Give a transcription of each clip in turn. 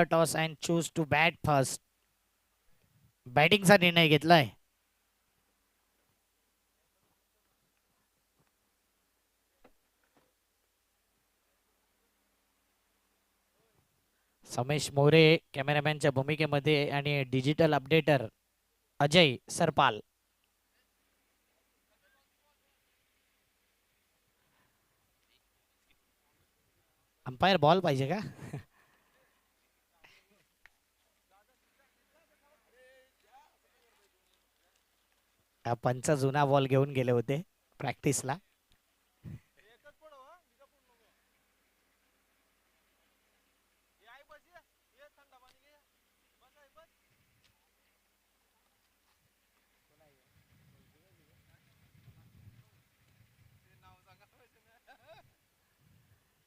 Toss and choose to bat first. बॅटिंगचा निर्णय घेतलाय. समेश मोरे कॅमेरामॅनच्या भूमिकेमध्ये आणि digital updater Ajay Sarpal. Umpire ball पाहिजे का? पंच जुना बॉल घेऊन गेले होते प्रॅक्टिसला.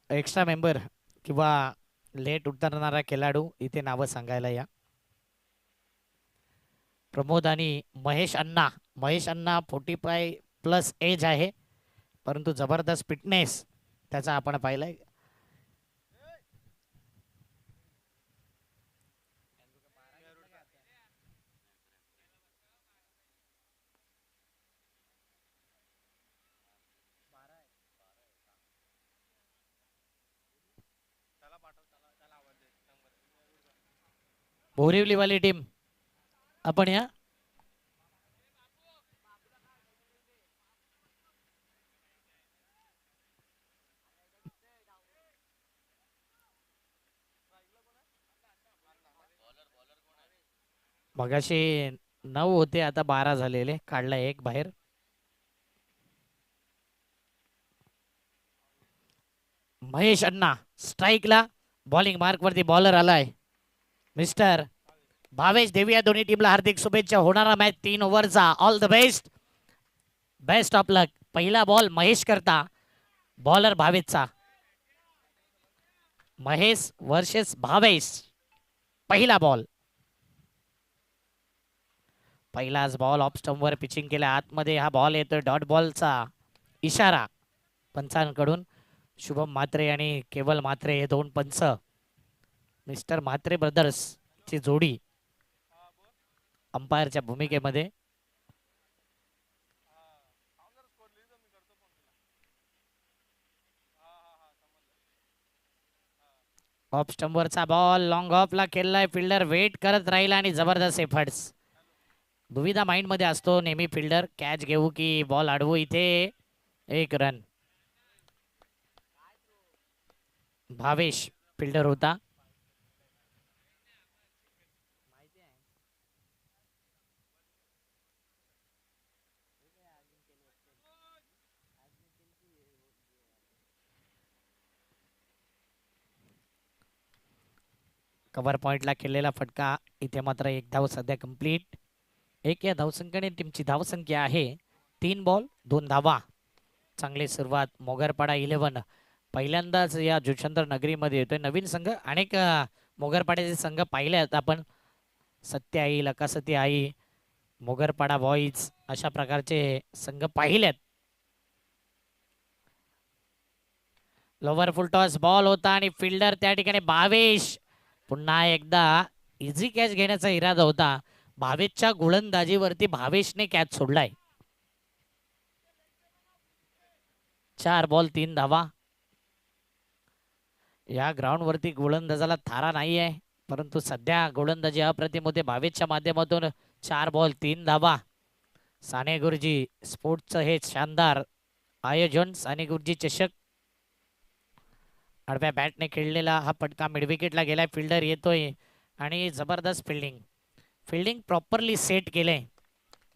एक्स्ट्रा मेंबर किंवा लेट उतरणारा खेळाडू इथे नावं सांगायला या. प्रमोद आणि महेश अण्णा. महेश अण्णा 45+ एज आहे, परंतु जबरदस्त फिटनेस त्याचा आपण पाहिलाय. बोरिवलीवाली टीम आपण या. मगाशी 9 होते, आता 12 झालेले. काढला एक बाहेर. महेश अण्णा स्ट्राईकला. बॉलिंग मार्क वरती बॉलर आलाय मिस्टर भावेश देवी. या दोन्ही टीमला हार्दिक शुभेच्छा. होणारा मॅच 3 ओव्हरचा. All the best, best of luck. पहिला बॉल महेश करता, बॉलर भावेशचा. महेश वर्सेस भावेश. पहिला बॉल. पहिलाच बॉल ऑफ स्टंपवर पिचिंग केल्या आतमध्ये. हा बॉल येतोय डॉट बॉलचा इशारा पंचांकडून. शुभम म्हात्रे आणि केवल म्हात्रे हे दोन पंच, मिस्टर म्हात्रे ब्रदर्स ची जोडी अंपायरच्या भूमिकेमध्ये. ऑफ स्टंपवरचा बॉल लॉंग ऑफला खेळलाय. फिल्डर वेट करत राहील आणि जबरदस्त एफर्ट्स. दुविधा माइंड मध्ये असतो नेहमी फिल्डर, कॅच घेऊ की बॉल अडवू. इथे एक रन. भावेश फिल्डर होता. कव्हर पॉइंटला केलेला फटका. इथे मात्र एक धाव सध्या कंप्लीट. एक या धावसंख्येने टीमची धावसंख्या आहे 3 बॉल 2 धावा. चांगली सुरुवात. मोगरपाडा 11 पहिल्यांदाच या जुचंद्र नगरीमध्ये येतोय. नवीन संघ अनेक मोगरपाड्याचे संघ पाहिले आहेत आपण. सत्य आई, लकासती आई, मोगरपाडा बॉईज अशा प्रकारचे संघ पाहिलेत. लोवर फुल टॉस बॉल होता आणि फिल्डर त्या ठिकाणी भावेश. पुन्हा एकदा इझी कॅच घेण्याचा इरादा होता. भावेशच्या गोलंदाजीवरती भावेशने कॅच सोडलाय. 4 बॉल 3 धावा. या ग्राउंड वरती गोलंदाजाला थारा नाही आहे, परंतु सध्या गोलंदाजी अप्रतिम होते भावेशच्या माध्यमातून. 4 बॉल 3 धावा. साने गुरुजी स्पोर्ट्सचं हे शानदार आयोजन. साने गुरुजी चषक. आडव्या बॅटने खेळलेला हा फटका मिडविकेटला गेलाय. फिल्डर येतोय आणि जबरदस्त फिल्डिंग. फिल्डिंग प्रॉपरली सेट केले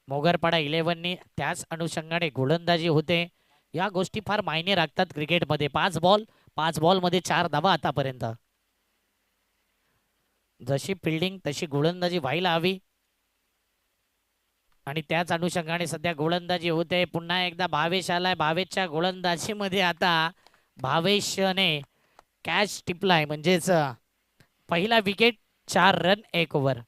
मोगरपाडा 11नी. त्याच अनुषंगाने गोलंदाजी होते. या गोष्टी फार मायने राखतात क्रिकेटमध्ये. 5 बॉल मध्ये 4 धावा आतापर्यंत. जशी फिल्डिंग तशी गोलंदाजी व्हायला हवी आणि त्याच अनुषंगाने सध्या गोलंदाजी होते. पुन्हा एकदा भावेश आलाय. भावेशच्या गोलंदाजीमध्ये आता भावेशने कॅच टिपलाय, म्हणजेच पहिला विकेट. 4 run 1 over.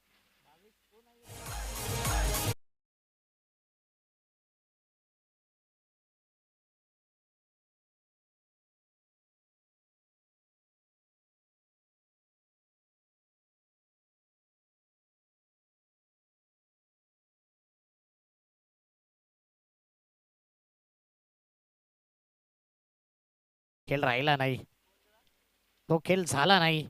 खेळ राहिला नाही, तो खेळ झाला नाही.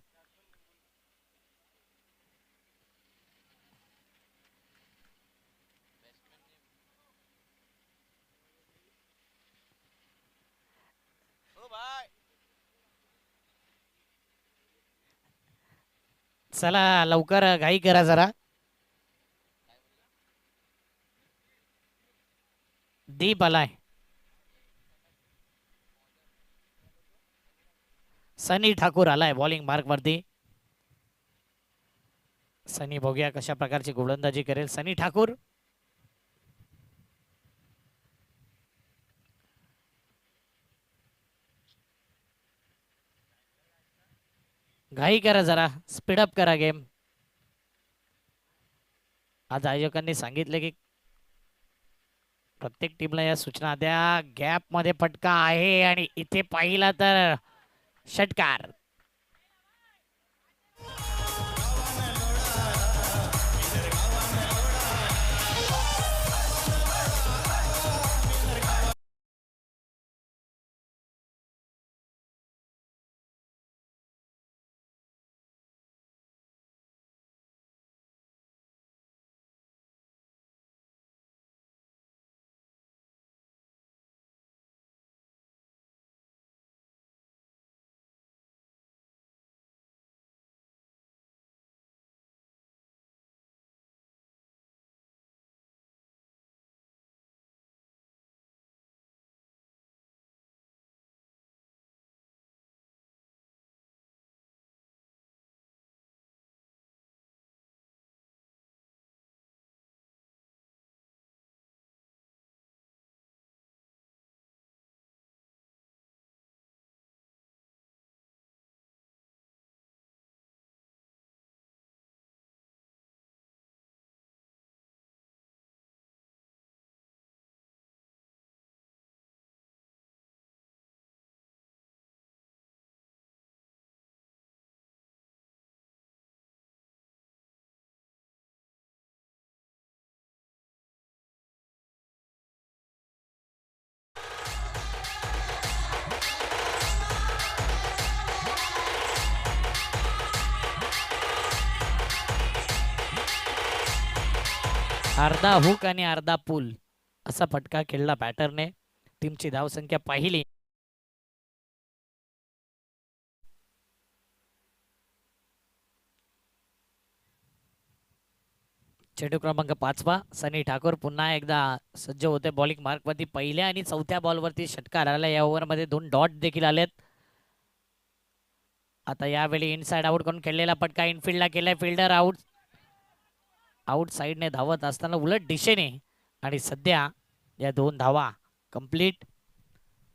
चला लवकर घाई करा जरा. दीप आलाय. सनी ठाकूर आलाय बॉलिंग मार्क वरती. सनी बघूया कशा प्रकारची गोलंदाजी करेल सनी ठाकूर. घाई करा जरा, स्पीडअप करा गेम. आज आयोजकांनी सांगितले की प्रत्येक टीमला या सूचना द्या. गॅप मध्ये फटका आहे आणि इथे पाहिला तर षटकार. अर्धा हुक आणि अर्धा पूल असा फटका खेळला बॅटरने. टीमची धावसंख्या पाहिली. चेंडू क्रमांक 5 सनी ठाकूर पुन्हा एकदा सज्ज होते बॉलिंग मार्क वरती. पहिल्या आणि चौथ्या बॉलवरती षटकार आला. या ओव्हरमध्ये 2 डॉट देखील आलेत. आता यावेळी इनसाइड आउट करून खेळलेला फटका इनफिल्डला केलाय. Fielder out. आउट साइडने धावत असताना उलट दिशेने आणि सध्या या 2 धावा कंप्लीट.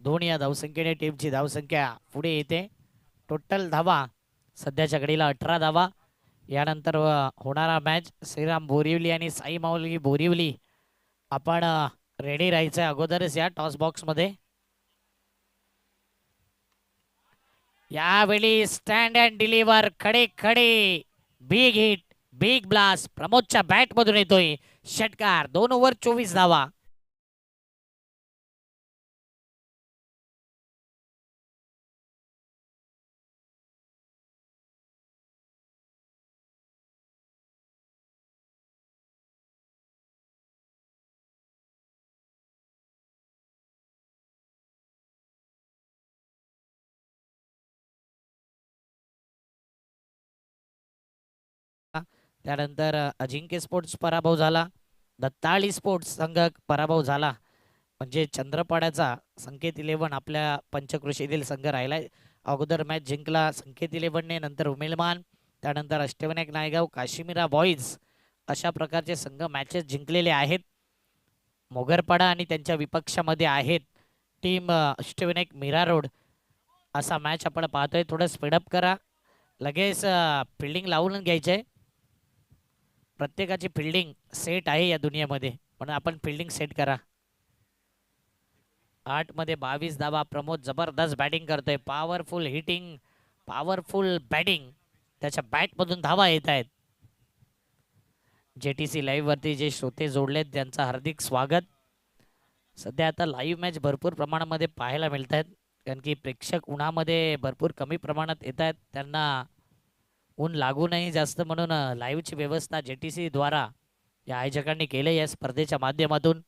दोन या धावसंख्येने टीमची धावसंख्या पुढे येते. टोटल धावा सध्याच्या घडीला 18 धावा. यानंतर होणारा मॅच श्रीराम बोरिवली आणि साई माऊली बोरिवली. आपण रेडी राहायचं अगोदरच या टॉस बॉक्स मध्ये. यावेळी स्टँड अँड डिलिव्हर खडे खडे बिग हिट बिग ब्लास्ट प्रमोदच्या बॅट मधून येतोय षटकार. 2 ओव्हर 24 धावा. त्यानंतर अजिंक्य स्पोर्ट्स पराभव झाला. दत्ताळी स्पोर्ट्स संघ पराभव झाला. म्हणजे चंद्रपाड्याचा संकेत 11 आपल्या पंचकृषीतील संघ राहिलाय. अगोदर मॅच जिंकला संकेत 11ने, नंतर उमेलमान, त्यानंतर अष्टविनायक नायगाव, काश्मीरा बॉईज अशा प्रकारचे संघ मॅचेस जिंकलेले आहेत. मोगरपाडा आणि त्यांच्या विपक्षामध्ये आहेत टीम अष्टविनायक मीरा रोड. असा मॅच आपण पाहतोय. थोडं स्पीडअप करा. लगेच फिल्डिंग लावून घ्यायचंय. प्रत्येकाची फिल्डिंग सेट आहे या दुनियेमध्ये, म्हणून आपण फिल्डिंग सेट करा. 8 मध्ये 22 धावा. प्रमोद जबरदस्त बॅटिंग करतोय. Powerful hitting, powerful batting. त्याच्या बॅट मधून धावा येत आहेत. जेटीसी लाईव्ह वरती जे श्रोते जोडलेत त्यांचं हार्दिक स्वागत. सध्या आता लाईव्ह मॅच भरपूर प्रमाणामध्ये पाहायला मिळत आहेत. कारण की प्रेक्षक उन्हामध्ये भरपूर कमी प्रमाणात येत आहेत, त्यांना ऊन लागू नाही जास्त म्हणून लाईव्हची व्यवस्था JTC द्वारा या आयोजकांनी केली या स्पर्धेच्या माध्यमातून.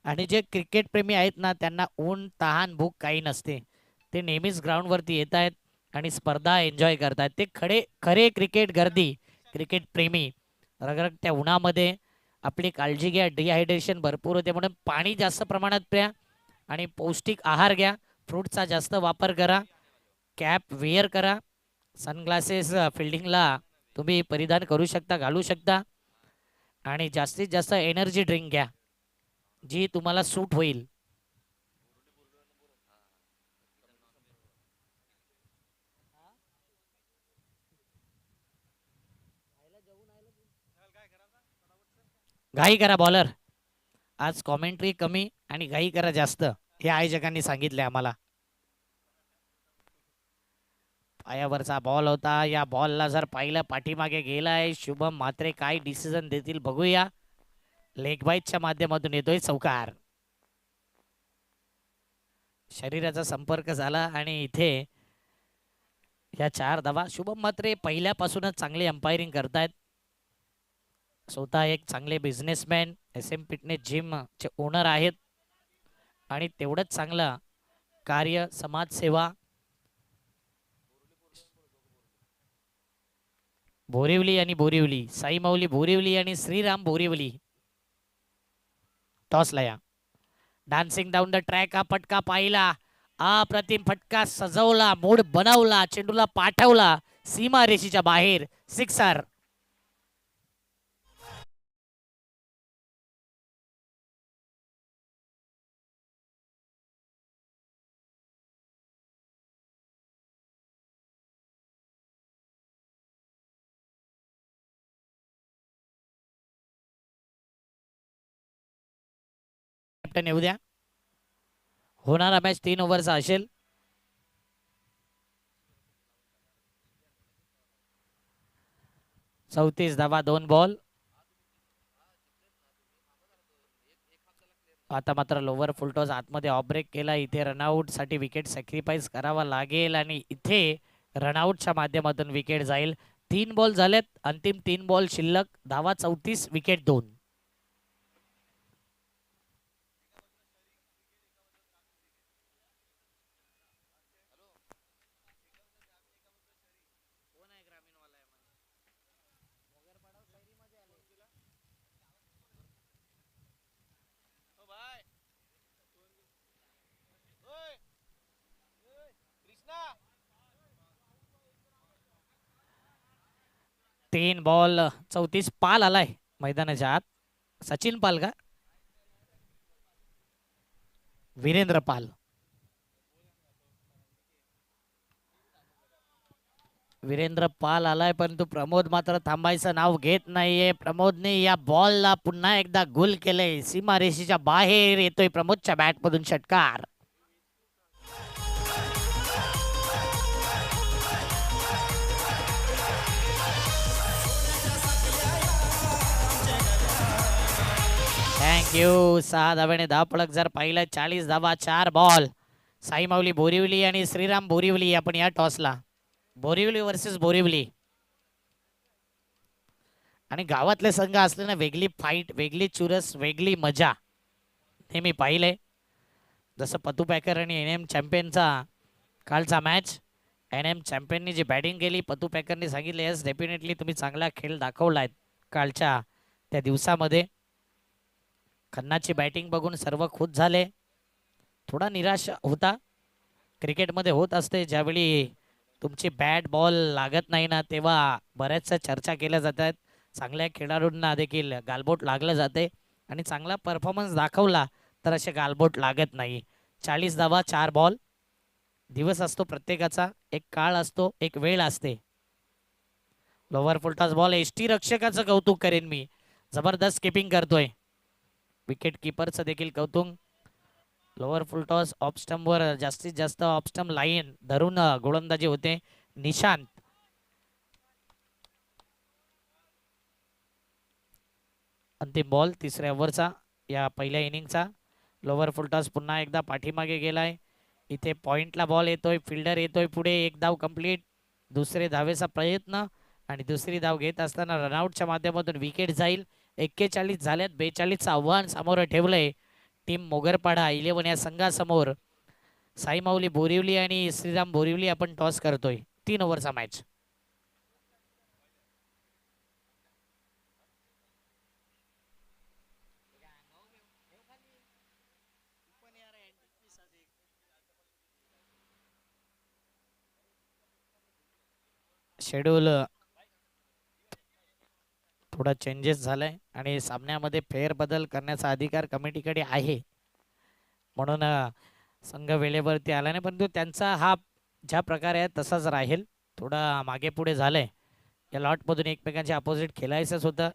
आणि जे क्रिकेट प्रेमी आहेत ना, त्यांना ऊन तहान भूक काही नसते, ते नेहमीच ग्राउंडवरती येत आहेत आणि स्पर्धा एन्जॉय करतात. ते खरे क्रिकेट गर्दी, क्रिकेट प्रेमी रगरगत्या उन्हामध्ये आपली काळजी घ्या. डिहायड्रेशन भरपूर होते म्हणून पाणी जास्त प्रमाणात प्या आणि पौष्टिक आहार घ्या. फ्रूटचा जास्त वापर करा. कॅप वेअर करा. सनग्लासेस फिल्डिंगला तुम्ही परिधान करू शकता, घालू शकता. आणि जास्तीत जास्त एनर्जी ड्रिंक घ्या जी तुम्हाला सूट होईल. घाई करा बॉलर, आज कॉमेंट्री कमी आणि घाई करा जास्त, हे आयोजकांनी सांगितले आम्हाला. पायावरचा बॉल होता. या बॉलला जर पाहिलं पाठीमागे गेलाय शुभम म्हात्रे, काय डिसिजन देतील बघूया. लेग बाईटच्या माध्यमातून येतोय चौकार. शरीराचा संपर्क झाला आणि इथे या 4 धावा. शुभम म्हात्रे पहिल्यापासूनच चांगले अंपायरिंग करतायत. स्वतः एक चांगले बिझनेसमॅन, SM फिटनेस जिम चे ओनर आहेत आणि तेवढंच चांगलं कार्य, समाजसेवा. बोरिवली आणि बोरिवली, साई माऊली बोरिवली आणि श्रीराम बोरिवली. टॉसला या. डान्सिंग डाऊन द ट्रॅक, हा फटका पाहिला, अप्रतिम फटका सजवला, मूड बनवला, चेंडूला पाठवला सीमा रेषेच्या बाहेर. सिक्सर. कॅप्टन येऊ द्या. होणारा मॅच 3 ओव्हरचा असेल. चौतीस धावा 2 बॉल. आता मात्र लोवर फुलटॉस आतमध्ये ऑफ ब्रेक केला. इथे रनआउट साठी विकेट सॅक्रिफाईस करावा लागेल आणि इथे रनआउटच्या माध्यमातून विकेट जाईल. 3 बॉल झालेत, अंतिम 3 बॉल शिल्लक. धावा 34, विकेट 2. तीन बॉल 34. पाल आलाय मैदानाच्या आत. सचिन पाल का वीरेंद्र पाल? वीरेंद्र पाल आलाय, परंतु प्रमोद मात्र थांबायचं नाव घेत नाहीये. प्रमोदने या बॉलला पुन्हा एकदा गुल केलंय. सीमारेषेच्या बाहेर येतोय प्रमोदच्या बॅट मधून षटकार. थँक्यू. 6 धाव्याने धावफलक जर पाहिलं, 40 धावा 4 बॉल. साई माऊली बोरिवली आणि श्रीराम बोरिवली आपण या टॉसला. बोरिवली वर्सेस बोरिवली. आणि गावातले संघ असले ना, वेगळी फाईट, वेगळी चुरस, वेगळी मजा हे मी पाहिलंय. जसं पतू पॅकर आणि NM चॅम्पियनचा कालचा मॅच. NM चॅम्पियननी जी बॅटिंग केली, पतू पॅकरनी सांगितले यस डेफिनेटली तुम्ही चांगला खेळ दाखवलाय कालच्या त्या दिवसामध्ये. खन्नाची बॅटिंग बघून सर्व खुश झाले. थोडा निराश होता, क्रिकेटमध्ये होत असते. ज्यावेळी तुमची बॅट बॉल लागत नाही ना, तेव्हा बऱ्याचशा चर्चा केल्या जातात. चांगल्या खेळाडूंना देखील गालबोट लागलं जाते आणि चांगला परफॉर्मन्स दाखवला तर असे गालबोट लागत नाही. 40 धावा 4 बॉल. दिवस असतो प्रत्येकाचा, एक काळ असतो, एक वेळ असते. Lower full toss ball. एसटी रक्षकाचं कौतुक करेन मी, जबरदस्त किपिंग करतोय. विकेट किपरचं देखील कौतुक. लोअर फुलटॉस ऑफ स्टंपवर जास्तीत जास्त ऑफ स्टंप लाईन धरून गोलंदाजी होते. निशांत. अंतिम बॉल 3ऱ्या ओव्हरचा या पहिल्या इनिंगचा. लोअर फुलटॉस पुन्हा एकदा पाठीमागे गेलाय. इथे पॉइंटला बॉल येतोय, फिल्डर येतोय पुढे, एक धाव कंप्लीट. दुसरे धावेचा प्रयत्न आणि दुसरी धाव घेत असताना रनआउटच्या माध्यमातून विकेट जाईल. 41 झाल्यात. 42चं आव्हान समोर ठेवलंय टीम मोगरपाडा 11 या संघासमोर. साई माऊली बोरिवली आणि श्रीराम बोरिवली आपण टॉस करतोय. 3 ओव्हरचा मॅच. शेड्यूल थोडा चेंजेस झालाय आणि सामन्यामध्ये फेरबदल करण्याचा अधिकार कमिटीकडे आहे, म्हणून संघ वेळेवरती आला नाही, परंतु त्यांचा हा ज्या प्रकारे आहे तसाच राहील. थोडा मागे पुढे झालंय. या लॉटमधून एकमेकांच्या अपोजिट खेळायचंच होतं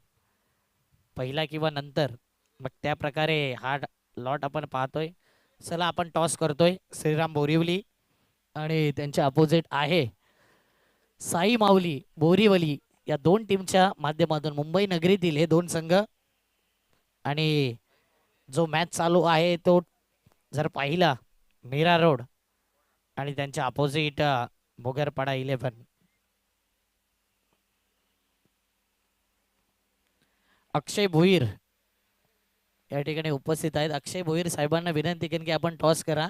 पहिला किंवा नंतर, मग त्या प्रकारे हा लॉट आपण पाहतोय. चला आपण टॉस करतोय. श्रीराम बोरिवली आणि त्यांच्या अपोजिट आहे साई माऊली बोरिवली. या दोन टीमच्या माध्यमातून मुंबई नगरीतील हे दोन संघ. आणि जो मॅच चालू आहे तो जर पाहिला मीरा रोड आणि त्यांच्या अपोजिट मोगरपाडा 11. अक्षय भोईर या ठिकाणी उपस्थित आहेत. अक्षय भोईर साहेबांना विनंती करेन की आपण टॉस करा.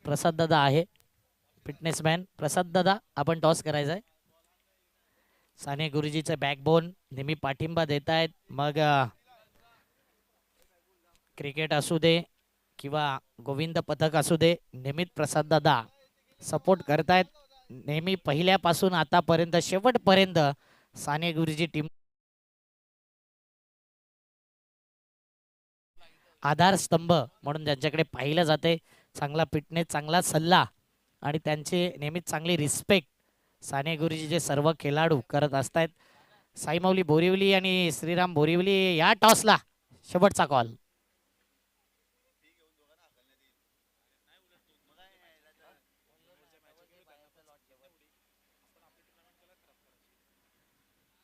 प्रसाद दादा आहे फिटनेसमॅन. प्रसाद दादा आपण टॉस करायचा आहे. साने गुरुजीचे बॅकबोन नेहमी पाठिंबा देत आहेत. मग क्रिकेट असू दे किंवा गोविंद पथक असू दे, नेहमीच प्रसाद दादा सपोर्ट करतायत. नेहमी पहिल्यापासून आतापर्यंत शेवटपर्यंत साने गुरुजी टीम आधारस्तंभ म्हणून ज्यांच्याकडे पाहिलं जाते. चांगला फिटनेस, चांगला सल्ला आणि त्यांचे नेहमीच चांगली रिस्पेक्ट साने गुरुजीचे सर्व खेळाडू करत असतात. साईमाऊली बोरिवली आणि श्रीराम बोरिवली या टॉसला शेवटचा कॉल.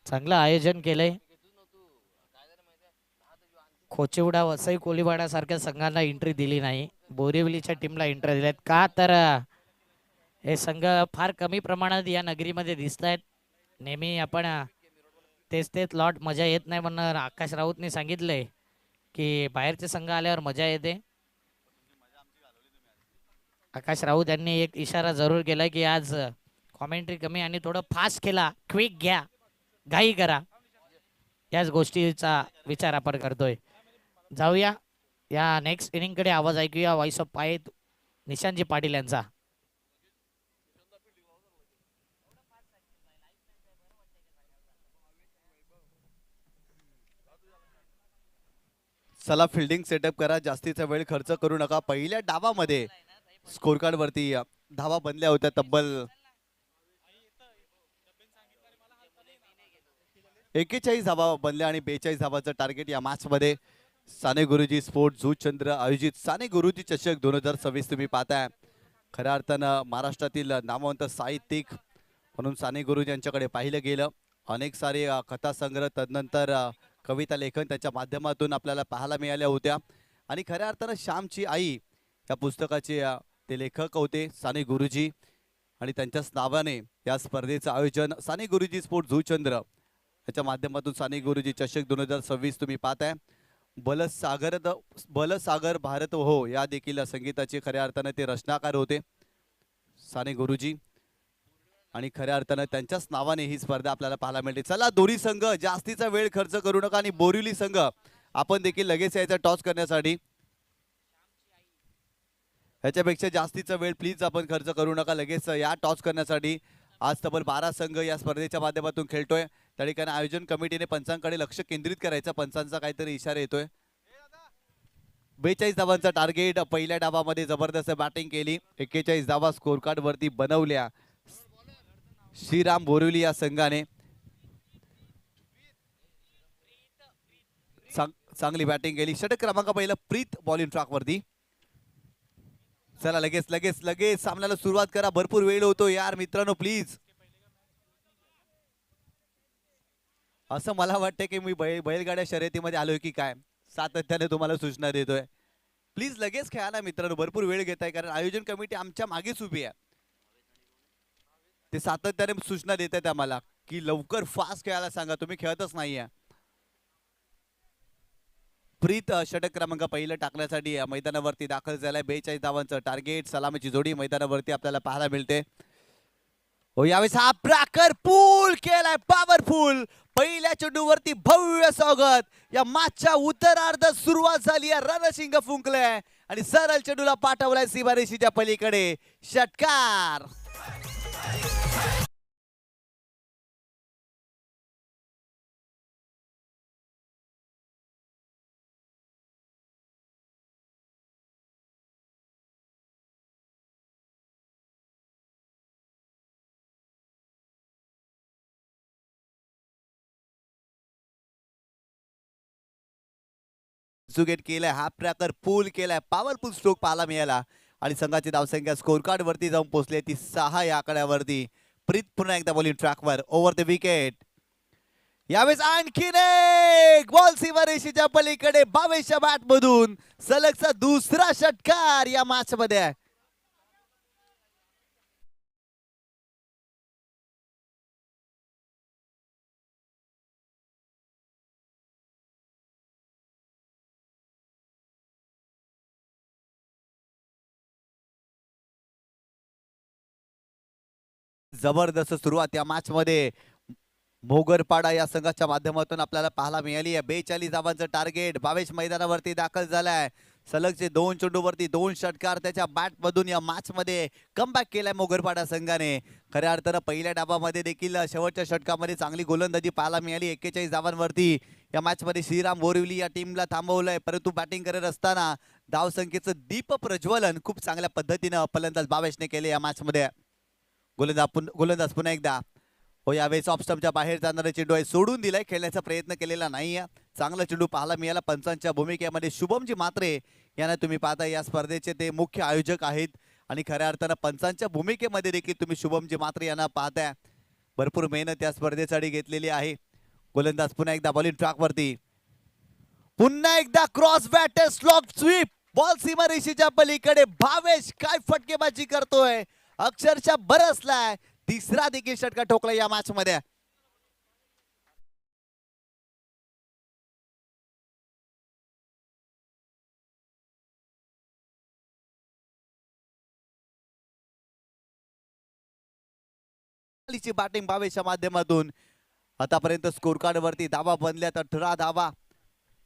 चांगलं आयोजन केलंय. खोचेवडा, वसई, कोलीवाडा सारख्या संघांना एंट्री दिली नाही. बोरिवलीच्या टीमला एंट्री दिल्यात. का तर हे संघ फार कमी प्रमाणात या नगरीमध्ये दिसत आहेत. नेहमी आपण तेच तेच लॉट मजा येत नाही म्हणून आकाश राऊतने सांगितलंय की बाहेरचे संघ आल्यावर मजा येते. आकाश राऊत यांनी एक इशारा जरूर केला की आज कॉमेंट्री कमी आणि थोडं फास्ट खेळा, क्विक घ्या, घाई करा. याच गोष्टीचा विचार आपण करतोय. जाऊया या नेक्स्ट इनिंगकडे. आवाज ऐकूया व्हॉइस ऑफ पायत निशांतजी पाटील यांचा. चला फिल्डिंग सेटअप करा, जास्तीचा वेळ खर्च करू नका. पहिल्या डावामध्ये स्कोर कार्ड वरती धावा बनल्या होत्या तब्बल 41 धावा बनल्या आणि 42 धावाचं टार्गेट या मॅच मध्ये. साने गुरुजी स्पोर्ट झू चंद्र आयोजित साने गुरुजी चषक 2026 तुम्ही पाहताय. खऱ्या अर्थानं महाराष्ट्रातील नामवंत साहित्यिक म्हणून साने गुरुजी यांच्याकडे पाहिलं गेलं. अनेक सारे कथा संग्रह, तदनंतर कविता लेखन त्याच्या माध्यमातून आपल्याला पाहायला मिळाल्या होत्या. आणि खऱ्या अर्थानं श्यामची आई या पुस्तकाचे ते लेखक होते साने गुरुजी. आणि त्यांच्याच नावाने या स्पर्धेचं आयोजन साने गुरुजी स्पोर्ट झू चंद्र याच्या माध्यमातून साने गुरुजी चषक 2026 तुम्ही पाहताय. बलसागर भारत हो या देखील संगीताचे खऱ्या अर्थाने ते रचनाकार होते साने गुरुजी. आणि खऱ्या अर्थानं त्यांच्याच नावाने ही स्पर्धा आपल्याला पाहायला मिळते. चला दोन्ही संघ जास्तीचा वेळ खर्च करू नका आणि बोरिवली संघ आपण देखील लगेच यायचा टॉस करण्यासाठी. ह्याच्यापेक्षा जास्तीचा वेळ प्लीज आपण खर्च करू नका लगेच या टॉस करण्यासाठी. आज तब्बल 12 संघ या स्पर्धेच्या माध्यमातून खेळतोय. त्या ठिकाणी आयोजन कमिटीने पंचांकडे लक्ष केंद्रित करायचं. पंचांचा काहीतरी इशारा येतोय. 42 धावांचा टार्गेट. पहिल्या डावामध्ये जबरदस्त बॅटिंग केली. 41 धावा स्कोर कार्ड वरती बनवल्या श्रीराम बोरिवली या संघाने. चांगली बॅटिंग केली. षटक क्रमांक पहिला प्रीत बॉलिंग ट्रॅक वरती. चला लगेच लगेच लगेच सामन्याला सुरुवात करा. भरपूर वेळ होतो यार मित्रांनो प्लीज. असं मला वाटतं की मी बैलगाड्या शर्यतीमध्ये आलोय की काय, सातत्याने तुम्हाला सूचना देतोय. प्लीज लगेच खेळा ना मित्रांनो, भरपूर वेळ घेताय कारण आयोजन कमिटी आमच्या मागेच उभी आहे. ते सातत्याने सूचना देत आहेत आम्हाला की लवकर फास्ट खेळायला सांगा, तुम्ही खेळतच नाहीये. प्रीत षटक क्रमांक पहिलं टाकण्यासाठी या मैदानावरती दाखल झालाय. 42 धावांचं टार्गेट, सलामीची जोडी मैदानावरती आपल्याला पाहायला मिळते. हो, यावेळेस हा प्रकार पूल केलाय, पॉवरफुल. पहिल्या चेंडूवरती भव्य स्वागत. या मॅचच्या उत्तरार्ध सुरुवात झाली आहे. रणशिंग फुंकलंय आणि सरळ चेंडूला पाठवलाय सीमारेषेच्या पलीकडे. षटकार. जुगेट केलाय, हा प्रकार पूल केलाय, पॉवरफुल स्ट्रोक पाहायला मिळाला आणि संघाची धावसंख्या स्कोर कार्ड वरती जाऊन पोहोचली ती 6 या आकड्यावरती. प्रीत पुन्हा एकदा बॉलिंग ट्रॅकवर ओव्हर द विकेट. यावेळेस आणखीन एक बॉल सीमारेषेच्या पलीकडे 22च्या बॅट मधून सलगचा दुसरा षटकार या मॅच मध्ये. जबरदस्त सुरुवात या मॅच मध्ये मोगरपाडा या संघाच्या माध्यमातून आपल्याला पाहायला मिळाली आहे. 42 धावांचं टार्गेट. 22 मैदानावरती दाखल झालाय. सलगचे 2 चेंडूवरती 2 षटकार त्याच्या बॅट मधून या मॅच मध्ये कमबॅक केलाय मोगरपाडा संघाने. खऱ्या अर्थानं पहिल्या डावामध्ये देखील शेवटच्या षटकामध्ये चांगली गोलंदाजी पाहायला मिळाली. 41 धावांवरती या मॅच मध्ये श्रीराम बोरिवली या टीमला थांबवलंय, परंतु बॅटिंग करत असताना धावसंख्येचं दीप प्रज्वलन खूप चांगल्या पद्धतीनं फलंदाज भावेशने केले या मॅच मध्ये. गोलंदाज पुन्हा एकदा. हो, यावेळेस ऑफ स्टंपच्या बाहेर जाणारा चेंडू आहे, सोडून दिलाय, खेळण्याचा प्रयत्न केलेला नाहीये. चांगला चेंडू पाहायला मिळाला पंचांच्या भूमिकेमध्ये. शुभमजी म्हात्रे यांना तुम्ही पाहता या स्पर्धेचे ते मुख्य आयोजक आहेत आणि खऱ्या अर्थानं पंचांच्या भूमिकेमध्ये देखील तुम्ही शुभमजी म्हात्रे यांना पाहताय. भरपूर मेहनत या स्पर्धेसाठी घेतलेली आहे. गोलंदाज पुन्हा एकदा बॉलिंग ट्रॅक वरती. पुन्हा एकदा cross bat slog sweep. Ball सीमारेषेच्या पलीकडे. भावेश काय फटकेबाजी करतोय, अक्षरशः बरसलाय. तिसरा देखील षटकार ठोकला या मॅच मध्ये. बॅटिंग भावेशच्या माध्यमातून आतापर्यंत स्कोर कार्ड वरती धावा बनल्यात 18 धावा.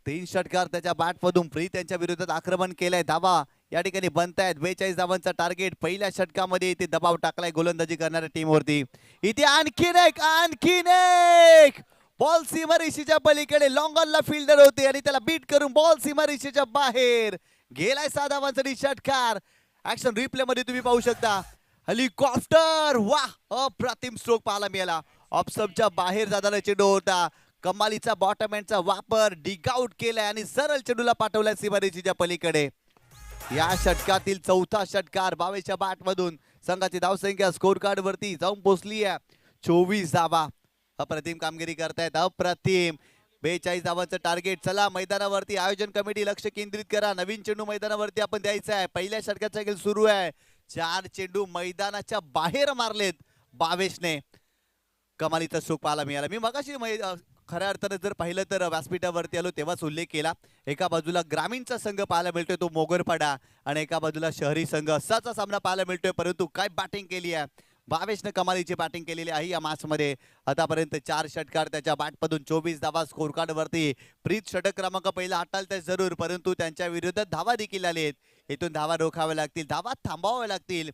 3 षटकार त्याच्या बॅट मधून. प्रीत त्यांच्या विरोधात आक्रमण केलंय. धावा या ठिकाणी बनतायत. 42 धावांचा टार्गेट. पहिल्या षटकामध्ये इथे दबाव टाकलाय गोलंदाजी करणाऱ्या टीमवरती. इथे आणखीन एक बॉल सीमारेषेच्या पलीकडे. लॉंग ऑनला फिल्डर होते आणि त्याला बीट करून बॉल सीमारेषेच्या बाहेर गेलाय. 6 धावांचा षटकार. ऍक्शन रिप्ले मध्ये तुम्ही पाहू शकता. हेलिकॉप्टर. वाह, अप्रतिम स्ट्रोक पाहायला मिळाला. ऑप्शनच्या बाहेर जाणारा चेंडू होता. कमालीचा बॉटम एंडचा वापर. डिग आउट केलाय आणि सरळ चेंडूला पाठवलाय सीमारेषेच्या पलीकडे. या षटकातील चौथा षटकार 22च्या बॅट मधून. संघाची धावसंख्या स्कोर कार्ड वरती जाऊन पोहोचली आहे 24 धावा. अप्रतिम कामगिरी करतायत, अप्रतिम. 42 धावांचं टार्गेट. चला मैदानावरती आयोजन कमिटी लक्ष केंद्रित करा. नवीन चेंडू मैदानावरती आपण द्यायचा आहे. पहिल्या षटकाचा खेळ सुरू आहे. 4 चेंडू मैदानाच्या बाहेर मारलेत भावेशने. कमालीचा स्ट्रोक पाहायला मिळाला. मी मगाशी खऱ्या अर्थानं जर पाहिलं तर व्यासपीठावरती आलो तेव्हाच उल्लेख केला. एका बाजूला ग्रामीणचा संघ पाहायला मिळतोय तो मोगरपाडा आणि एका बाजूला शहरी संघ. असाचा सामना पाहायला मिळतोय, परंतु काय बॅटिंग केली आहे भावेशने. कमालीची बॅटिंग केलेली आहे या मॅच मध्ये. आतापर्यंत 4 षटकार त्याच्या बॅटमधून. 24 धावा स्कोर कार्ड वरती. प्रीत षटक क्रमांक पहिला हाताळताय जरूर, परंतु त्यांच्या विरोधात धावा देखील आलेत. इथून धावा रोखाव्या लागतील, धावा थांबवाव्या लागतील.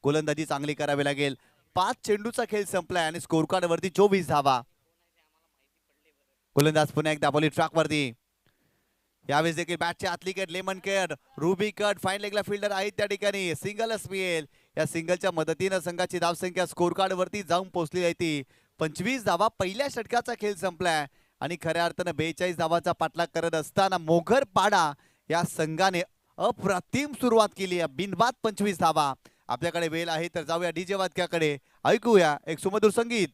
गोलंदाजी चांगली करावी लागेल. 5 चेंडूचा खेळ संपलाय आणि स्कोर कार्ड वरती 24 धावा. गोलंदाज पुन्हा एकदा बॉलिंग ट्रॅक वरती. यावेळेस देखील बॅटची आतली cut, lemon cut, ruby cut, fine लेगला फिल्डर आहेत त्या ठिकाणी. सिंगलच मिळेल. या सिंगलच्या मदतीनं संघाची धावसंख्या स्कोर कार्ड वरती जाऊन पोहोचली आहे ती 25 धावा. पहिल्या षटकाचा खेळ संपलाय आणि खऱ्या अर्थानं 42 धावाचा पाठलाग करत असताना मोगरपाडा या संघाने अप्रतिम सुरुवात केली आहे. बिनबाद 25 धावा. आपल्याकडे वेळ आहे तर जाऊया डीजे वादकाकडे. ऐकूया एक सुमधुर संगीत.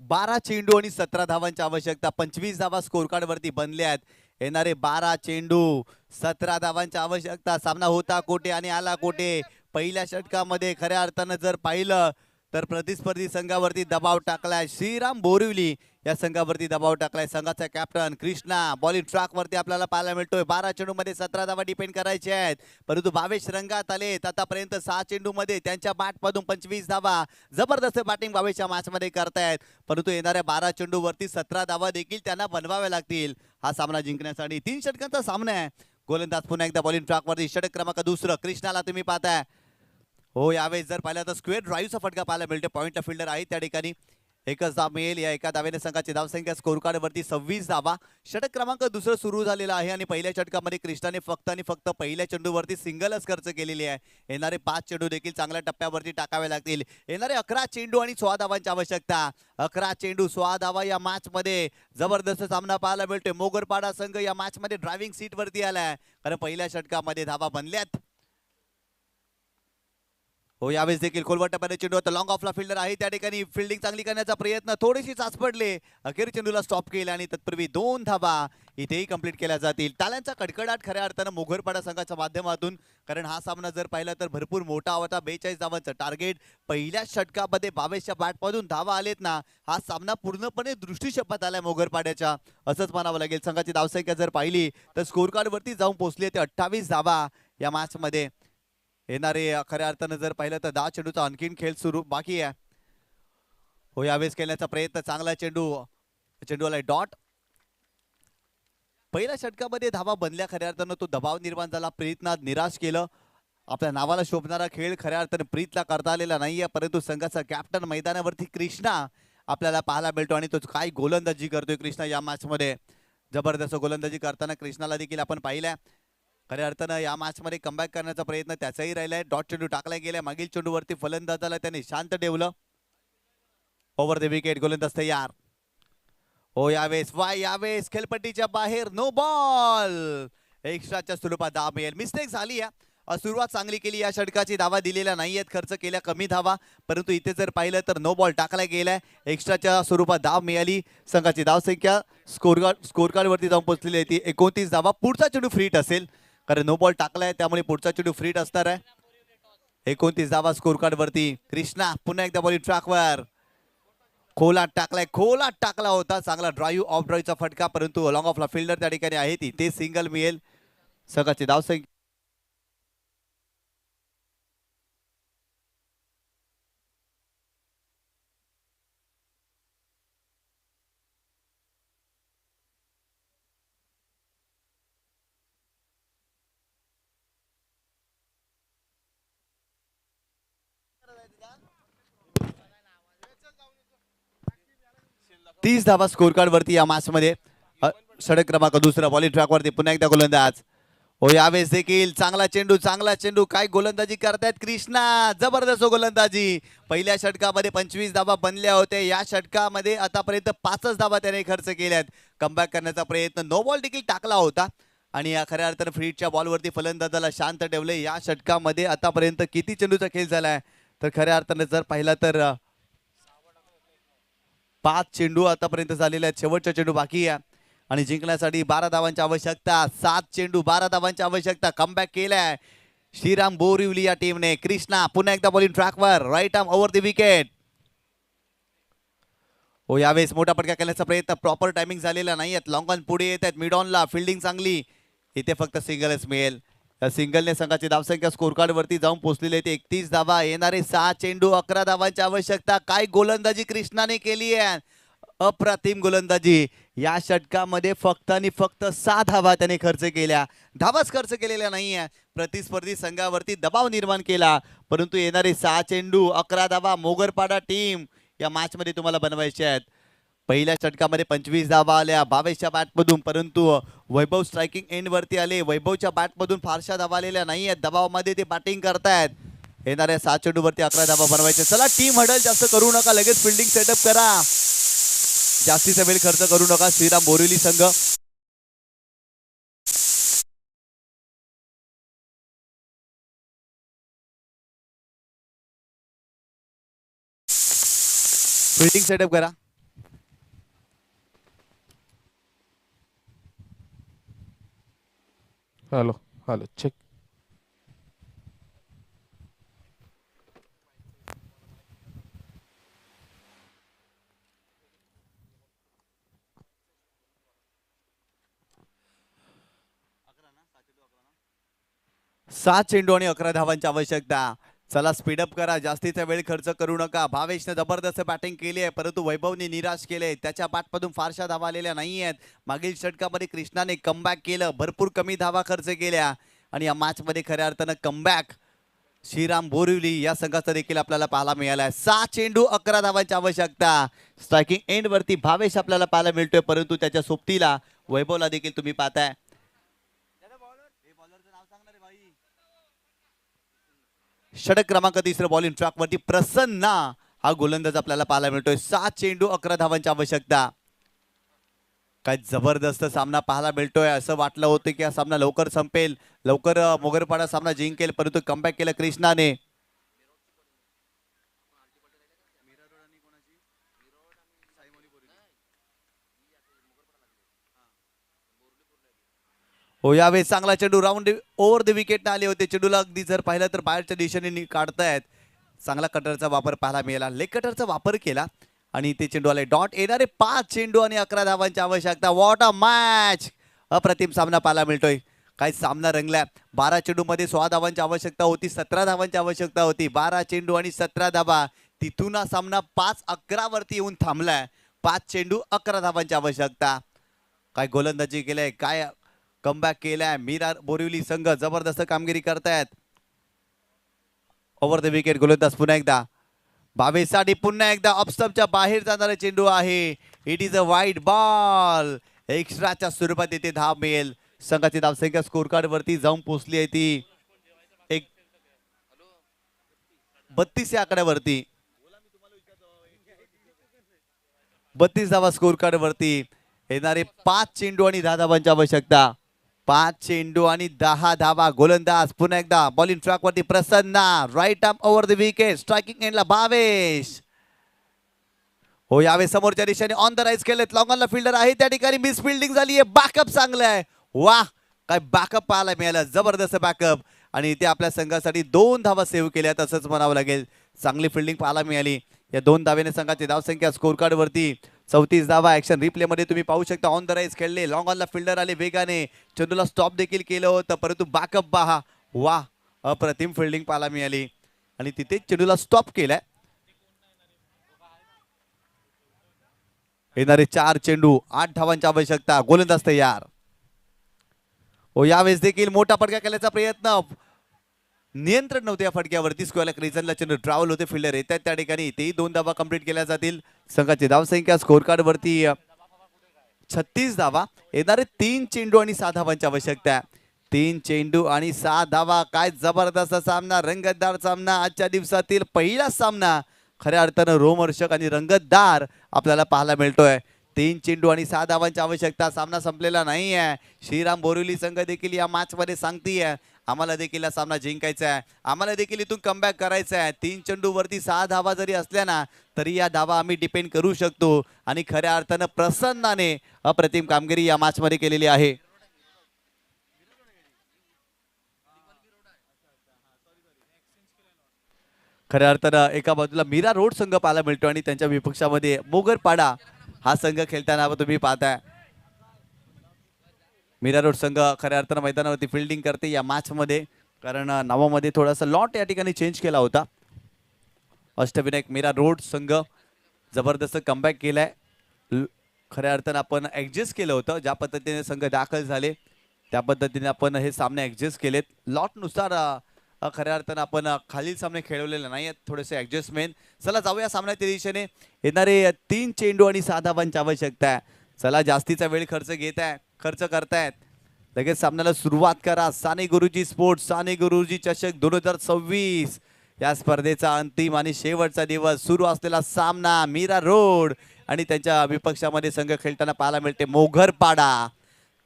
12 चेंडू आणि 17 धावांची आवश्यकता. 25 धावा स्कोर कार्ड वरती बनल्यात. येणारे 12 चेंडू 17 धावांची आवश्यकता. सामना होता कोठे आणि आला कोठे. पहिल्या षटकामध्ये खऱ्या अर्थानं जर पाहिलं तर प्रतिस्पर्धी संघावरती दबाव टाकलाय श्रीराम बोरिवली या संघावरती दबाव टाकलाय. संघाचा कॅप्टन कृष्णा बॉलिंग ट्रॅक वरती आपल्याला पाहायला मिळतोय. 12 चेंडू मध्ये 17 धावा डिपेंड करायचे आहेत, परंतु भावेश रंगात आलेत आतापर्यंत. 6 चेंडू मध्ये त्यांच्या बॅटमधून 25 धावा. जबरदस्त बॅटिंग भावेशच्या मॅच मध्ये करतायत, परंतु येणाऱ्या 12 चेंडू वरती 17 धावा देखील त्यांना बनवाव्या लागतील हा सामना जिंकण्यासाठी. 3 षटकांचा सामना आहे. गोलंदाज पुन्हा एकदा बॉलिंग ट्रॅक वरती. षटक क्रमांक दुसरं कृष्णाला तुम्ही पाहताय. हो, यावेळेस जर पाहिलं तर स्क्वेअर ड्राईव्हचा फटका पाहायला मिळतो. पॉइंटला फिल्डर आहे त्या ठिकाणी. एकच धाव मिळेल. या एका धावेने संघाची धावसंख्या स्कोर कार्ड वरती 26 धावा. षटक क्रमांक दुसरं सुरू झालेलं आहे आणि पहिल्या षटकामध्ये कृष्णाने फक्त आणि फक्त पहिल्या चेंडूवरती सिंगलच खर्च केलेली आहे. येणारे 5 चेंडू देखील चांगल्या टप्प्यावरती टाकावे लागतील. येणारे 11 चेंडू आणि 16 धावांची आवश्यकता. 11 चेंडू 16 धावा या मॅच मध्ये जबरदस्त सामना पाहायला मिळतोय. मोगरपाडा संघ या मॅच मध्ये ड्रायव्हिंग सीट वरती आलाय, कारण पहिल्या षटकामध्ये धावा बनल्यात. हो, यावेळेस देखील खोलवर टप्प्याने चेंडू आता लॉंग ऑफला फिल्डर आहे त्या ठिकाणी. फिल्डिंग चांगली करण्याचा प्रयत्न, थोडीशी चाच पडले. अखेर चेंडूला स्टॉप केला आणि तत्पूर्वी 2 धावा इथेही कंप्लीट केल्या जातील. टाळ्यांचा कडकडाट खऱ्या अर्थानं मोगरपाडा संघाच्या माध्यमातून, कारण हा सामना जर पाहिला तर भरपूर मोठा होता. 42 धावांचं टार्गेट. पहिल्या षटकामध्ये 22च्या बॅटमधून धावा आलेत ना, हा सामना पूर्णपणे दृष्टीक्षेपात आलाय मोगरपाड्याच्या, असंच म्हणावं लागेल. संघाची धावसंख्या जर पाहिली तर स्कोर कार्ड वरती जाऊन पोहोचली ते 28 धावा या मॅच मध्ये. येणारे खऱ्या अर्थानं जर पाहिलं तर 10 चेंडूचा आणखीन खेळ सुरू बाकी आहे. हो, यावेळेस केल्याचा प्रयत्न. चांगला चेंडू. चेंडूला डॉट. पहिल्या षटकामध्ये धावा बनल्या. खऱ्या अर्थानं तो दबाव निर्माण झाला. प्रीतनाथ निराश केलं. आपल्या नावाला शोभणारा खेळ खऱ्या अर्थानं प्रीतला करता आलेला नाहीये, परंतु संघाचा कॅप्टन मैदानावरती कृष्णा आपल्याला पाहायला मिळतो आणि तो काय गोलंदाजी करतोय कृष्णा या मॅच मध्ये. जबरदस्त गोलंदाजी करताना कृष्णाला देखील आपण पाहिलंय. खऱ्या अर्थानं या मॅच मध्ये कमबॅक करण्याचा प्रयत्न त्याचाही राहिलाय. डॉट चेंडू टाकला गेलाय. मागील चेंडूवरती फलंदाजाला त्याने शांत ठेवलं. Over the wicket. गोलंदाज तयार. हो, यावेळेस खेळपट्टीच्या बाहेर नो बॉल. एक्स्ट्राच्या स्वरूपात धाव मिळेल. मिस्टेक झाली आहे. सुरुवात चांगली केली या षटकाची. धावा दिलेल्या नाहीयेत, खर्च केल्या कमी धावा, परंतु इथे जर पाहिलं तर नो बॉल टाकला गेलाय. एक्स्ट्राच्या स्वरूपात धाव मिळाली. संघाची धावसंख्या स्कोर कार्ड वरती जाऊन पोहोचलेली आहे ती 29 धावा. पुढचा चेंडू फ्रीट असेल, कारण नो बॉल टाकलाय त्यामुळे पुढचा चेंडू फ्रीट असणार आहे. 29 धावा स्कोर कार्ड वरती. कृष्णा पुन्हा एकदा बॉलिंग ट्रॅकवर. खोलात टाकला होता. चांगला ड्राईव्ह ऑफ ड्राईव्हचा फटका, परंतु लॉंग ऑफला फिल्डर त्या ठिकाणी आहे ते सिंगल मिळेल. संघाची धावसंख्या 30 धावा स्कोर कार्ड वरती या मॅच मध्ये. षटक क्रमांक दुसरा. बॉलिंग ट्रॅक वरती पुन्हा एकदा गोलंदाज. हो, यावेळेस देखील चांगला चेंडू. काय गोलंदाजी करतायत कृष्णा. जबरदस्त गोलंदाजी. पहिल्या षटकामध्ये 25 धावा बनल्या होत्या. या षटकामध्ये आतापर्यंत 5च धावा त्याने खर्च केल्यात. कमबॅक करण्याचा प्रयत्न. नो बॉल देखील टाकला होता आणि या खऱ्या अर्थानं फ्रीटच्या बॉलवरती फलंदाजाला शांत ठेवले. या षटकामध्ये आतापर्यंत किती चेंडूचा खेळ झालाय तर खऱ्या अर्थानं जर पाहिला तर 5 चेंडू आतापर्यंत झालेले आहेत. शेवटचा चेंडू बाकी आहे आणि जिंकण्यासाठी 12 धावांची आवश्यकता. 7 चेंडू 12 धावांची आवश्यकता. कमबॅक केलाय श्रीराम बोरिवली या टीमने. कृष्णा पुन्हा एकदा बॉलिंग ट्रॅकवर. Right arm over the wicket. हो, यावेळेस मोठा पटका करण्याचा प्रयत्न. प्रॉपर टायमिंग झालेला नाही. लॉंग ऑन पुढे येत आहेत. मिड ऑनला फिल्डिंग चांगली. इथे फक्त सिंगलच मिळेल. सिंगलने संघाची धावसंख्या स्कोर कार्ड वरती जाऊन पोहोचलेली आहे 31 धावा. येणारे 6 चेंडू 11 धावांची आवश्यकता. काय गोलंदाजी कृष्णाने केली आहे. अप्रतिम गोलंदाजी. या षटकामध्ये फक्त आणि फक्त 6 धावा त्याने खर्च केल्या. धावाच खर्च केलेल्या नाहीये. प्रतिस्पर्धी संघावरती दबाव निर्माण केला, परंतु येणारे 6 चेंडू 11 धावा मोगरपाडा टीम या मॅच मध्ये तुम्हाला बनवायचे आहेत. पहिल्या षटकामध्ये 25 धावा आल्या 22च्या बॅटमधून, परंतु वैभव स्ट्रायकिंग एंड वरती आले. वैभवच्या बॅटमधून फारशा धावा आलेल्या नाही आहेत. दबावामध्ये ते बॅटिंग करतायत. येणाऱ्या 7 चेंडू वरती 11 धावा बनवायचे. चला, टीम हडल जास्त करू नका. लगेच फिल्डिंग सेटअप करा. जास्तीचा वेळ खर्च करू नका. श्रीराम बोरिवली संघ फिल्डिंग सेटअप करा. Hello hello check. सात चेंडू आणि 11 धावांची आवश्यकता. चला स्पीडअप करा, जास्तीचा वेळ खर्च करू नका. भावेशने जबरदस्त बॅटिंग केली आहे, परंतु वैभवने निराश केले. त्याच्या बॅटमधून फारशा धावा आलेल्या नाही आहेत. मागील षटकामध्ये कृष्णाने कमबॅक केलं, भरपूर कमी धावा खर्च केल्या आणि या मॅच मध्ये खऱ्या अर्थानं कमबॅक श्रीराम बोरिवली या संघाचा देखील आपल्याला पाहायला मिळाला आहे. 6 चेंडू 11 धावांची आवश्यकता. स्ट्रायकिंग एंड वरती भावेश आपल्याला पाहायला मिळतोय, परंतु त्याच्या सोबतीला वैभवला देखील तुम्ही पाहताय. षटक क्रमांक 3 बॉलिंग ट्रॅक वरती प्रसन्न हा गोलंदाज आपल्याला पाहायला मिळतोय. 7 चेंडू 11 धावांची आवश्यकता. काय जबरदस्त सामना पाहायला मिळतोय. असं वाटलं होतं की हा सामना लवकर संपेल, लवकर मोगरपाडा सामना जिंकेल, परंतु कमबॅक केलं कृष्णाने. हो, यावेळेस चांगला चेंडू राऊंड ओव्हर द विकेट आले होते. चेंडूला अगदी जर पाहिलं तर बाहेरच्या दिशेने काढतायत. चांगला कटरचा वापर पाहायला मिळाला, लेग कटरचा वापर केला आणि ते चेंडू आले डॉट. येणारे 5 चेंडू आणि 11 धावांची आवश्यकता. What a match. अप्रतिम सामना पाहायला मिळतोय. काय सामना रंगला. 12 चेंडू मध्ये 16 धावांची आवश्यकता होती, 17 धावांची आवश्यकता होती. 12 चेंडू आणि 17 धावा, तिथून हा सामना 5-11 वरती येऊन थांबलाय. 5 चेंडू 11 धावांची आवश्यकता. काय गोलंदाजी केलंय, काय कमबॅक केलाय. मीरा बोरिवली संघ जबरदस्त कामगिरी करतायत. ओव्हर द विकेट गोलंदाज पुन्हा एकदा भावेशसाठी, पुन्हा एकदा ऑफस्टंपच्या बाहेर जाणारा चेंडू आहे. It is a wide ball. एक्स्ट्राच्या स्वरूपात येथे धाव मिळेल. संघाची धावसंख्या स्कोर कार्ड वरती जाऊन पोहोचली आहे ती 32 या आकड्यावरती. 32 धावा स्कोर कार्ड वरती. येणारे 5 चेंडू आणि 10 धावांची आवश्यकता. 5 चेंडू आणि 10 धावा. गोलंदाज पुन्हा एकदा बॉलिंग ट्रॅक वरती Prasanna. Right arm over the wicket. Striking एंडला भावेश. हो, यावेळेस समोरच्या दिशेने ऑन द राईज केलेत. लॉंगॉनला फिल्डर आहे, त्या ठिकाणी मिस फिल्डिंग झाली आहे. बॅकअप चांगलं आहे. वाह, काय बॅकअप पाहायला मिळालं. जबरदस्त बॅकअप आणि इथे आपल्या संघासाठी 2 धावा सेव्ह केल्या, तसंच म्हणावं लागेल. चांगली फिल्डिंग पाहायला मिळाली. या 2 धावेने संघाची धावसंख्या स्कोर कार्ड वरती 34 धावा. ऍक्शन रिप्ले मध्ये तुम्ही पाहू शकता. ऑन द राईज खेळले, लॉंग ऑनला फिल्डर आले वेगाने, चेंडूला स्टॉप देखील केलं होतं, परंतु बॅकअप पहा. वाह, अप्रतिम फिल्डिंग पाहायला मिळाली आणि तिथे चेंडूला स्टॉप केलाय. येणारे 4 चेंडू 8 धावांची आवश्यकता. गोलंदाज तयार. हो, यावेळेस देखील मोठा फटका केल्याचा प्रयत्न, नियंत्रण नव्हते या फटक्यावरती. स्क्वेअर क्रिजनला चेंडू ट्रॅव्हल होते, फिल्डर येतात त्या ठिकाणी. तेही 2 धावा कंप्लीट केल्या जातील. संघाची धावसंख्या स्कोर कार्ड वरती 36 धावा. येणारे 3 चेंडू आणि 6 धावांची आवश्यकता. 3 चेंडू आणि 6 धावा. काय जबरदस्त सामना, रंगतदार सामना. आजच्या दिवसातील पहिला सामना खऱ्या अर्थानं रोमहर्षक आणि रंगतदार आपल्याला पाहायला मिळतोय. 3 चेंडू आणि 6 धावांची आवश्यकता. सामना संपलेला नाही आहे. श्रीराम बोरिवली संघ देखील या मॅच मध्ये सांगतीये आम्हाला देखील हा सामना जिंकायचा आहे, आम्हाला देखील इथून कमबॅक करायचा आहे. 3 चेंडू वरती 6 धावा जरी असल्या ना, तरी या धावा आम्ही डिपेंड करू शकतो आणि खऱ्या अर्थानं प्रसन्नाने अप्रतिम कामगिरी या मॅच मध्ये केलेली आहे. खऱ्या अर्थानं एका बाजूला मीरा रोड संघ पाहायला मिळतो आणि त्यांच्या विपक्षामध्ये मोगरपाडा हा संघ खेळताना तुम्ही पाहताय. मीरा रोड संघ खऱ्या अर्थानं मैदानावरती फिल्डिंग करते या मॅच मध्ये, कारण नावामध्ये थोडासा लॉट या ठिकाणी चेंज केला होता. अष्टविनायक मीरा रोड संघ जबरदस्त कमबॅक केलाय. खऱ्या अर्थानं आपण ऍडजस्ट केलं होतं, ज्या पद्धतीने संघ दाखल झाले त्या पद्धतीने आपण हे सामने ऍडजस्ट केलेत. लॉट नुसार खऱ्या अर्थानं आपण खालील सामने खेळवलेले नाही आहेत, थोडेसे ऍडजस्टमेंट. चला जाऊया सामन्याच्या दिशेने. येणारे 3 चेंडू आणि 6 धावांची आवश्यकता आहे. चला जास्तीचा वेळ खर्च करतायत. लगेच सामन्याला सुरुवात करा. साने गुरुजी स्पोर्ट्स, साने गुरुजी चषक 2026 या स्पर्धेचा अंतिम आणि शेवटचा दिवस. सुरू असलेला सामना मीरा रोड आणि त्यांच्या विपक्षामध्ये संघ खेळताना पाहायला मिळते मोगरपाडा.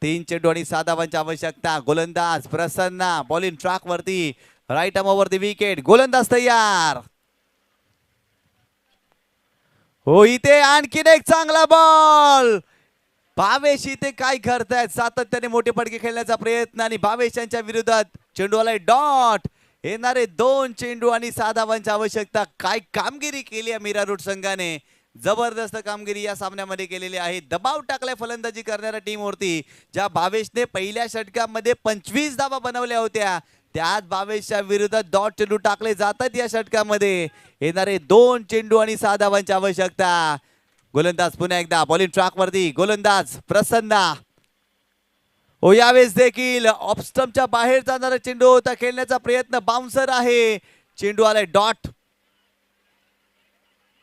3 चेंडू आणि 6 धावांची आवश्यकता. गोलंदाज प्रसन्न, बॉलिंग ट्रॅक वरती, right arm over the wicket. गोलंदाज तयार. हो, इथे आणखीन एक चांगला बॉल. भावेश इथे काय करतायत, सातत्याने मोठे फटके खेळण्याचा प्रयत्न आणि भावेश यांच्या विरोधात चेंडूवाला डॉट. येणारे 2 चेंडू आणि 6 धावांची आवश्यकता. काय कामगिरी केली आहे मीरा रोड संघाने, जबरदस्त कामगिरी या सामन्यामध्ये केलेली आहे. दबाव टाकलाय फलंदाजी करणाऱ्या टीमवरती. ज्या भावेशने पहिल्या षटकामध्ये 25 धावा बनवल्या होत्या, त्याच भावेशच्या विरोधात डॉट चेंडू टाकले जातात या षटकामध्ये. येणारे 2 चेंडू आणि 6 धावांची आवश्यकता. गोलंदाज पुन्हा एकदा बॉलिंग ट्रॅक वरती, गोलंदाज प्रसन्ना. हो, यावेळेस देखील ऑफ स्टंपच्या बाहेर जाणारा चेंडू होता, खेळण्याचा प्रयत्न, बाउन्सर आहे, चेंडू आलाय डॉट.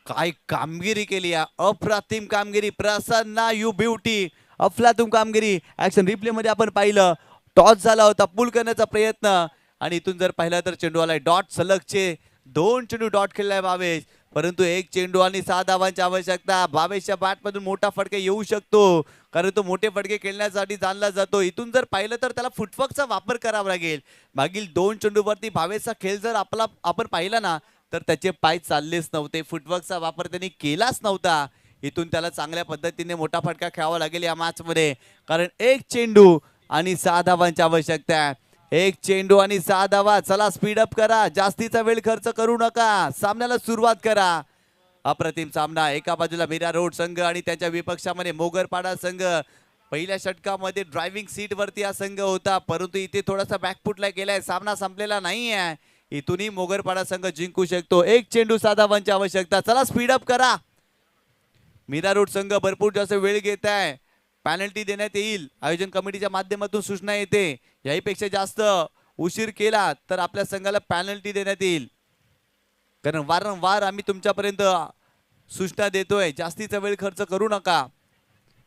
काय कामगिरी केली आहे, अप्रतिम कामगिरी प्रसन्ना, यू ब्युटी, अफलातून कामगिरी. ऍक्शन रिप्ले मध्ये आपण पाहिलं, टॉस झाला होता, पुल करण्याचा प्रयत्न आणि इथून जर पाहिलं तर चेंडू आलाय डॉट. सलगचे 2 चेंडू डॉट खेळलाय भावेश, परंतु 1 चेंडू आणि 6 धावांची आवश्यकता. भावेशच्या बॅट मधून मोठा फटका येऊ शकतो, कारण तो मोठे फटके खेळण्यासाठी जाणला जातो. इथून जर पाहिलं तर त्याला फुटवर्कचा वापर करावा लागेल. मागील 2 चेंडूवरती भावेशचा खेळ जर आपण पाहिला ना, तर त्याचे पाय चाललेच नव्हते, फुटवर्कचा वापर त्यांनी केलाच नव्हता. इथून त्याला चांगल्या पद्धतीने मोठा फटका खेळावा लागेल या मॅच मध्ये, कारण 1 चेंडू आणि 6 धावांची आवश्यकता. 1 चेंडू आणि 6 धावा. चला स्पीड अप करा, जास्तीचा वेळ खर्च करू नका, सामन्याला सुरुवात करा. अप्रतिम सामना. एका बाजूला मीरा रोड संघ आणि त्याच्या विपक्षामध्ये मोगरपाडा संघ. पहिल्या षटकामध्ये ड्रायव्हिंग सीट वरती हा संघ होता, परंतु इथे थोडासा बॅकफुटला गेलाय, सामना संपलेला नाही आहे. इथूनही मोगरपाडा संघ जिंकू शकतो. 1 चेंडू 6 धावांची आवश्यकता. चला स्पीड अप करा. मीरा रोड संघ भरपूर जास्त वेळ घेत आहे, पॅनल्टी देण्यात येईल, आयोजन कमिटीच्या माध्यमातून सूचना येते. याहीपेक्षा जास्त उशीर केला तर आपल्या संघाला पॅनल्टी देण्यात येईल, कारण वारंवार आम्ही तुमच्यापर्यंत सूचना देतोय, जास्तीचा वेळ खर्च करू नका.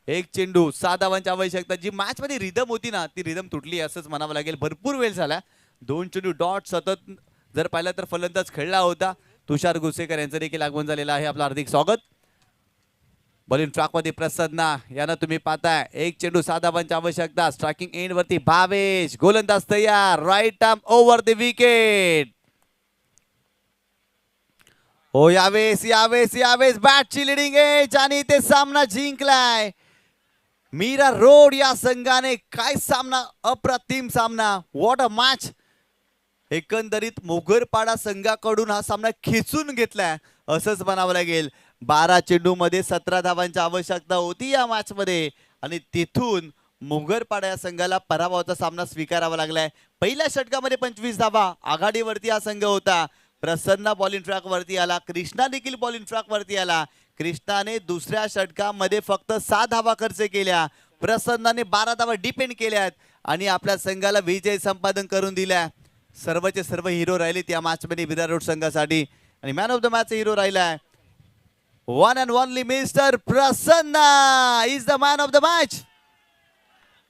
1 चेंडू 6 धावांची आवश्यकता. जी मॅच मध्ये रिदम होती ना, ती रिदम तुटली असंच म्हणावं लागेल. भरपूर वेळ झाला, 2 चेंडू डॉट सतत जर पाहिलं तर फलंदाज खेळला होता. तुषार गुसेकर यांचं देखील आगमन झालेलं आहे, आपलं हार्दिक स्वागत. बॉलिंग ट्रॅक मध्ये प्रसन्ना यानं तुम्ही पाहताय. 1 चेंडू 6 धावांची आवश्यकता. स्ट्रायकिंग एंड वरती भावेश, गोलंदाज तयार, right arm over the wicket. हो, यावेळेस बॅटची लिडिंग एज आणि ते सामना जिंकलाय मीरा रोड या संघाने. काय सामना, अप्रतिम सामना, व्हॉट अ मॅच. एकंदरीत मोगरपाडा संघाकडून हा सामना खेचून घेतलाय असंच म्हणावं लागेल. 12 चेंडू मध्ये 17 धावांची आवश्यकता होती या मॅच मध्ये आणि तिथून मोगरपाडा या संघाला पराभवाचा सामना स्वीकारावा लागलाय. पहिल्या षटकामध्ये 25 धावा आघाडीवरती हा संघ होता. प्रसन्न बॉलिंग ट्रॅक वरती आला, कृष्णा देखील बॉलिंग ट्रॅक वरती आला. कृष्णाने दुसऱ्या षटकामध्ये फक्त 6 धावा खर्च केल्या, प्रसन्नाने 12 धावा डिपेंड केल्यात आणि आपल्या संघाला विजय संपादन करून दिला. सर्वचे सर्व हिरो राहिलेत या मॅच मध्ये मीरा रोड संघासाठी आणि man of the match hero राहिलाय one and only mister Prasanna is the man of the match.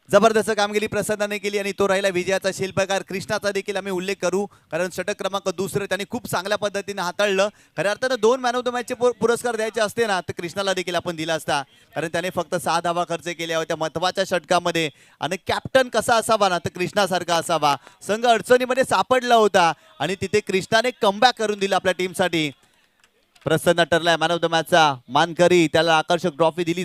जबरदस्त कामगिरी प्रसन्नाने केली आणि तो राहिला विजयाचा शिल्पकार. कृष्णाचा देखील आम्ही उल्लेख करू, कारण षटक क्रमांक 2 त्यांनी खूप चांगल्या पद्धतीने हाताळलं. खऱ्या अर्थानं 2 मॅन ऑफ द मॅचचे पुरस्कार द्यायचे असते ना, तर कृष्णाला देखील आपण दिला असता, कारण त्याने फक्त 6 धावा खर्च केल्या होत्या महत्वाच्या षटकामध्ये. आणि कॅप्टन कसा असावा ना, तर कृष्णासारखा असावा. संघ अडचणीमध्ये सापडला होता आणि तिथे कृष्णाने कमबॅक करून दिला आपल्या टीमसाठी. प्रसन्न ठरलाय मॅन ऑफ द मॅचचा मानकरी, त्याला आकर्षक ट्रॉफी दिली